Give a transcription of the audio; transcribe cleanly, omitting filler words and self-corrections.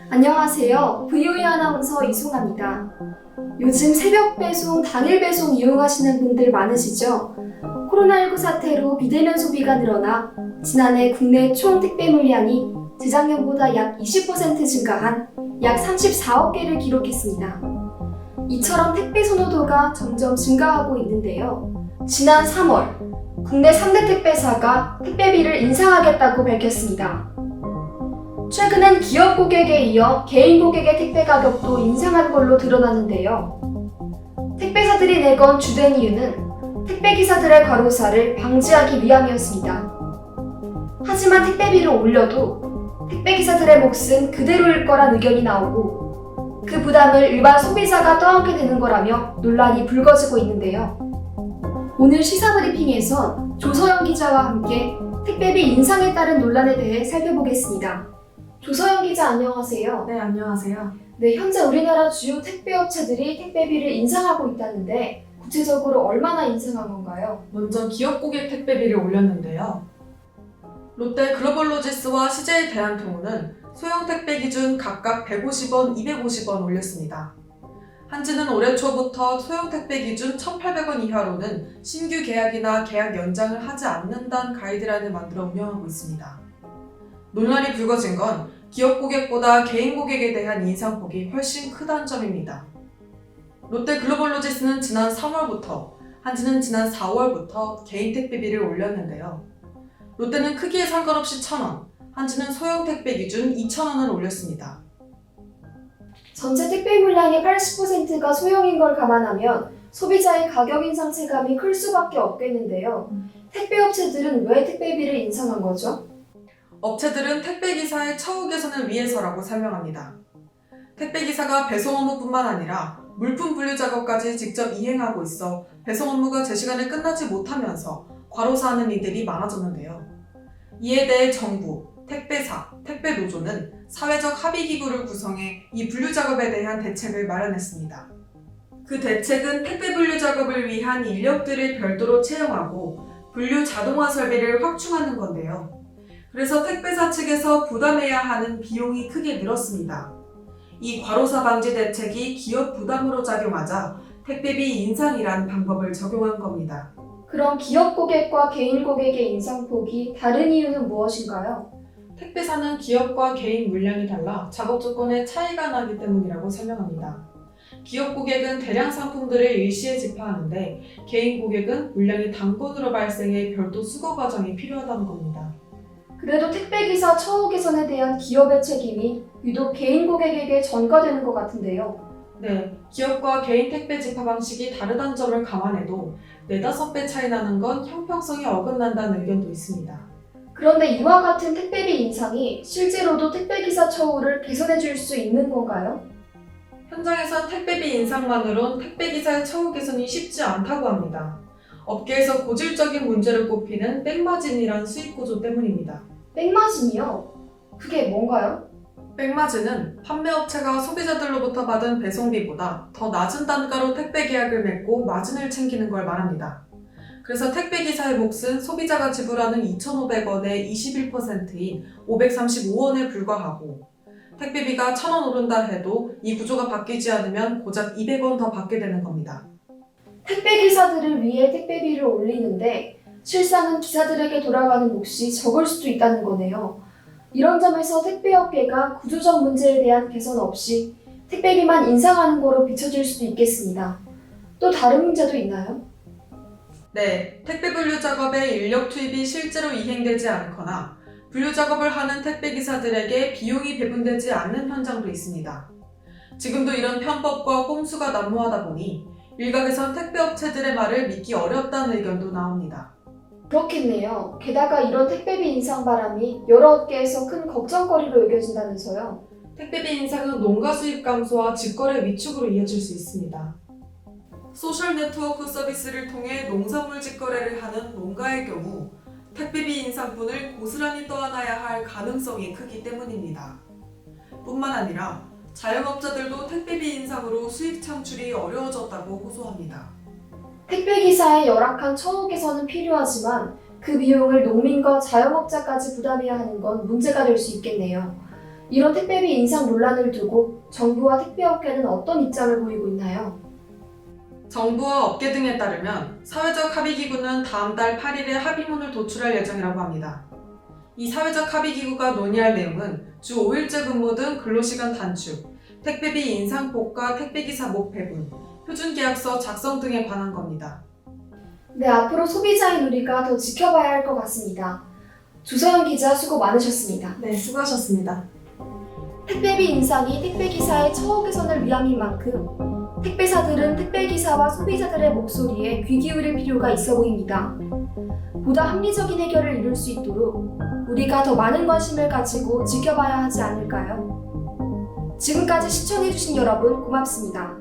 안녕하세요. VOE 아나운서 이송아입니다. 요즘 새벽 배송, 당일 배송 이용하시는 분들 많으시죠? 코로나19 사태로 비대면 소비가 늘어나 지난해 국내 총 택배 물량이 재작년보다 약 20% 증가한 약 34억 개를 기록했습니다. 이처럼 택배 선호도가 점점 증가하고 있는데요. 지난 3월, 국내 3대 택배사가 택배비를 인상하겠다고 밝혔습니다. 최근엔 기업 고객에 이어 개인 고객의 택배 가격도 인상한 걸로 드러나는데요. 택배사들이 내건 주된 이유는 택배기사들의 과로사를 방지하기 위함이었습니다. 하지만 택배비를 올려도 택배기사들의 몫은 그대로일 거란 의견이 나오고 그 부담을 일반 소비자가 떠안게 되는 거라며 논란이 불거지고 있는데요. 오늘 시사브리핑에선 조서영 기자와 함께 택배비 인상에 따른 논란에 대해 살펴보겠습니다. 조서영 기자 안녕하세요. 네, 안녕하세요. 네, 현재 우리나라 주요 택배업체들이 택배비를 인상하고 있다는데 구체적으로 얼마나 인상한 건가요? 먼저 기업 고객 택배비를 올렸는데요. 롯데 글로벌로지스와 CJ 대한통운은 소형 택배 기준 각각 150원, 250원 올렸습니다. 한지는 올해 초부터 소형 택배 기준 1,800원 이하로는 신규 계약이나 계약 연장을 하지 않는다는 가이드라인을 만들어 운영하고 있습니다. 논란이 불거진 건 기업 고객보다 개인 고객에 대한 인상폭이 훨씬 크다는 점입니다. 롯데 글로벌로지스는 지난 3월부터, 한지는 지난 4월부터 개인 택배비를 올렸는데요. 롯데는 크기에 상관없이 1,000원, 한지는 소형 택배 기준 2,000원을 올렸습니다. 전체 택배 물량의 80%가 소형인 걸 감안하면 소비자의 가격 인상 체감이 클 수밖에 없겠는데요. 택배업체들은 왜 택배비를 인상한 거죠? 업체들은 택배기사의 처우 개선을 위해서라고 설명합니다. 택배기사가 배송 업무뿐만 아니라 물품 분류 작업까지 직접 이행하고 있어 배송 업무가 제 시간에 끝나지 못하면서 과로사하는 이들이 많아졌는데요. 이에 대해 정부, 택배사, 택배노조는 사회적 합의기구를 구성해 이 분류 작업에 대한 대책을 마련했습니다. 그 대책은 택배 분류 작업을 위한 인력들을 별도로 채용하고 분류 자동화 설비를 확충하는 건데요. 그래서 택배사 측에서 부담해야 하는 비용이 크게 늘었습니다. 이 과로사 방지 대책이 기업 부담으로 작용하자 택배비 인상이란 방법을 적용한 겁니다. 그럼 기업 고객과 개인 고객의 인상폭이 다른 이유는 무엇인가요? 택배사는 기업과 개인 물량이 달라 작업 조건에 차이가 나기 때문이라고 설명합니다. 기업 고객은 대량 상품들을 일시에 집하하는데 개인 고객은 물량이 단건으로 발생해 별도 수거 과정이 필요하다는 겁니다. 그래도 택배기사 처우 개선에 대한 기업의 책임이 유독 개인 고객에게 전가되는 것 같은데요. 네, 기업과 개인 택배 집하 방식이 다르다는 점을 감안해도 4-5배 차이 나는 건 형평성이 어긋난다는 의견도 있습니다. 그런데 이와 같은 택배비 인상이 실제로도 택배기사 처우를 개선해 줄 수 있는 건가요? 현장에서 택배비 인상만으론 택배기사의 처우 개선이 쉽지 않다고 합니다. 업계에서 고질적인 문제를 꼽히는 백마진이란 수익 구조 때문입니다. 백마진이요? 그게 뭔가요? 백마진은 판매업체가 소비자들로부터 받은 배송비보다 더 낮은 단가로 택배 계약을 맺고 마진을 챙기는 걸 말합니다. 그래서 택배기사의 몫은 소비자가 지불하는 2,500원의 21%인 535원에 불과하고 택배비가 1,000원 오른다 해도 이 구조가 바뀌지 않으면 고작 200원 더 받게 되는 겁니다. 택배기사들을 위해 택배비를 올리는데 실상은 기사들에게 돌아가는 몫이 적을 수도 있다는 거네요. 이런 점에서 택배업계가 구조적 문제에 대한 개선 없이 택배비만 인상하는 거로 비춰질 수도 있겠습니다. 또 다른 문제도 있나요? 네, 택배 분류 작업에 인력 투입이 실제로 이행되지 않거나 분류 작업을 하는 택배기사들에게 비용이 배분되지 않는 현장도 있습니다. 지금도 이런 편법과 꼼수가 난무하다 보니 일각에선 택배업체들의 말을 믿기 어렵다는 의견도 나옵니다. 그렇겠네요. 게다가 이런 택배비 인상 바람이 여러 업계에서 큰 걱정거리로 여겨진다면서요. 택배비 인상은 농가 수입 감소와 직거래 위축으로 이어질 수 있습니다. 소셜 네트워크 서비스를 통해 농산물 직거래를 하는 농가의 경우 택배비 인상분을 고스란히 떠안아야 할 가능성이 크기 때문입니다. 뿐만 아니라 자영업자들도 택배비 인상으로 수익 창출이 어려워졌다고 호소합니다. 택배기사의 열악한 처우 개선은 필요하지만 그 비용을 농민과 자영업자까지 부담해야 하는 건 문제가 될 수 있겠네요. 이런 택배비 인상 논란을 두고 정부와 택배업계는 어떤 입장을 보이고 있나요? 정부와 업계 등에 따르면 사회적 합의기구는 다음 달 8일에 합의문을 도출할 예정이라고 합니다. 이 사회적 합의기구가 논의할 내용은 주 5일제 근무 등 근로시간 단축, 택배비 인상폭과 택배기사 목 배분, 표준계약서 작성 등에 관한 겁니다. 네, 앞으로 소비자의 우리가 더 지켜봐야 할 것 같습니다. 조서연 기자 수고 많으셨습니다. 네, 수고하셨습니다. 택배비 인상이 택배기사의 처우 개선을 위함인 만큼 택배사들은 택배기사와 소비자들의 목소리에 귀 기울일 필요가 있어 보입니다. 보다 합리적인 해결을 이룰 수 있도록 우리가 더 많은 관심을 가지고 지켜봐야 하지 않을까요? 지금까지 시청해주신 여러분 고맙습니다.